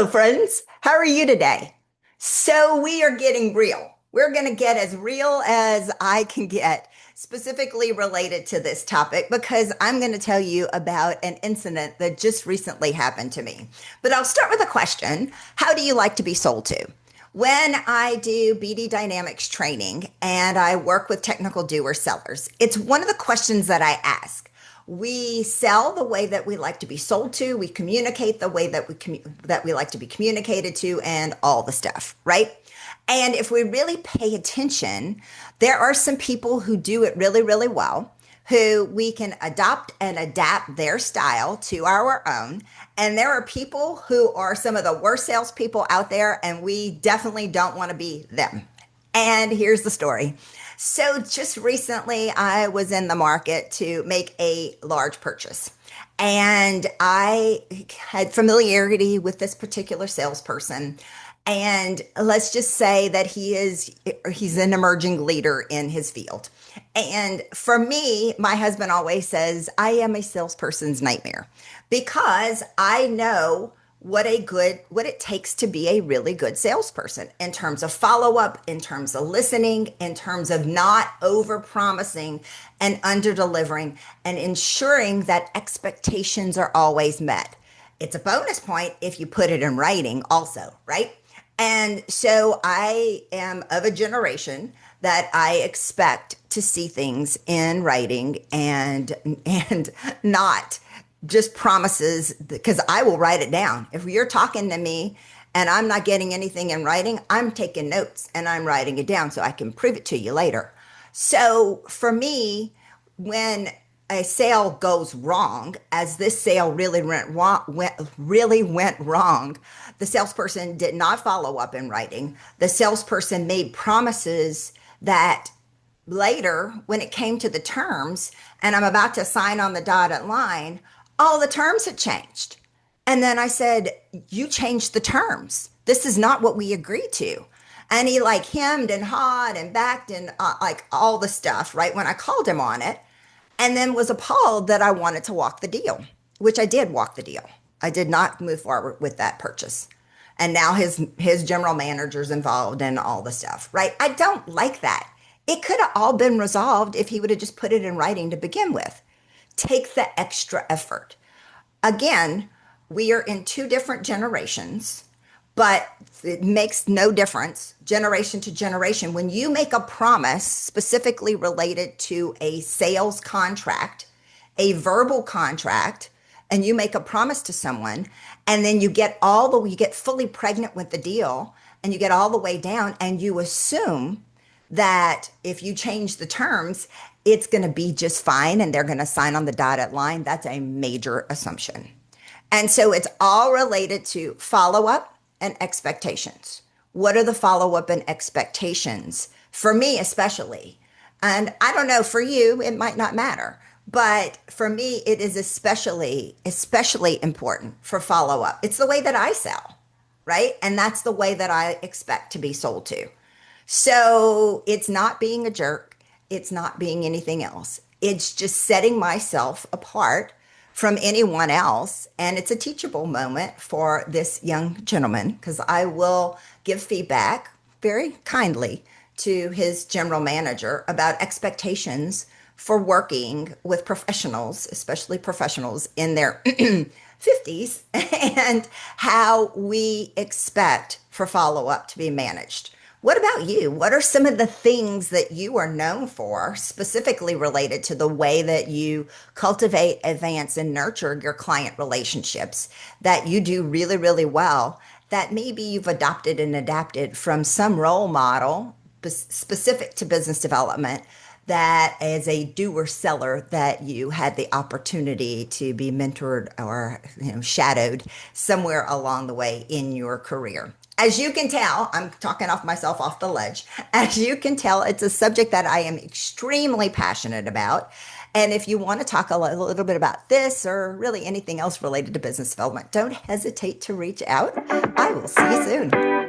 Hello, friends. How are you today? So, we are getting real. We're going to get as real as I can get, specifically related to this topic, because I'm going to tell you about an incident that just recently happened to me. But I'll start with a question. How do you like to be sold to? When I do BD Dynamics training and I work with technical doer sellers, it's one of the questions that I ask. We sell the way that we like to be sold to. We communicate the way that we like to be communicated to, and all the stuff, right? And if we really pay attention, there are some people who do it really, really well, who we can adopt and adapt their style to our own. And there are people who are some of the worst salespeople out there, and we definitely don't want to be them. And here's the story. So just recently, I was in the market to make a large purchase. And I had familiarity with this particular salesperson. And let's just say that he's an emerging leader in his field. And for me, my husband always says, I am a salesperson's nightmare because I know what it takes to be a really good salesperson in terms of follow up, in terms of listening, in terms of not over promising and under delivering, and ensuring that expectations are always met. It's a bonus point if you put it in writing also, right? And so I am of a generation that I expect to see things in writing and not just promises, because I will write it down. If you're talking to me and I'm not getting anything in writing, I'm taking notes and I'm writing it down so I can prove it to you later. So for me, when a sale goes wrong, as this sale really went wrong, the salesperson did not follow up in writing. The salesperson made promises that later, when it came to the terms, and I'm about to sign on the dotted line, all the terms had changed. And then I said, you changed the terms. This is not what we agreed to. And he like hemmed and hawed and backed and like all the stuff, right? When I called him on it, and then was appalled that I wanted to walk the deal, which I did walk the deal. I did not move forward with that purchase. And now his general manager's involved in all the stuff, right? I don't like that. It could have all been resolved if he would have just put it in writing to begin with. Take the extra effort. Again, we are in two different generations, but it makes no difference generation to generation. When you make a promise specifically related to a sales contract, a verbal contract, and you make a promise to someone, and then you get fully pregnant with the deal, and you get all the way down, and you assume that if you change the terms, it's going to be just fine and they're going to sign on the dotted line. That's a major assumption. And so it's all related to follow up and expectations. What are the follow up and expectations for me, especially? And I don't know, for you, it might not matter. But for me, it is especially important for follow up. It's the way that I sell, right? And that's the way that I expect to be sold to. So it's not being a jerk. It's not being anything else. It's just setting myself apart from anyone else. And it's a teachable moment for this young gentleman, because I will give feedback very kindly to his general manager about expectations for working with professionals, especially professionals in their 50s, and how we expect for follow-up to be managed. What about you? What are some of the things that you are known for, specifically related to the way that you cultivate, advance, and nurture your client relationships that you do really, really well, that maybe you've adopted and adapted from some role model specific to business development, that as a doer seller that you had the opportunity to be mentored or shadowed somewhere along the way in your career? As you can tell, I'm talking off myself off the ledge. As you can tell, it's a subject that I am extremely passionate about. And if you want to talk a little bit about this or really anything else related to business development, don't hesitate to reach out. I will see you soon.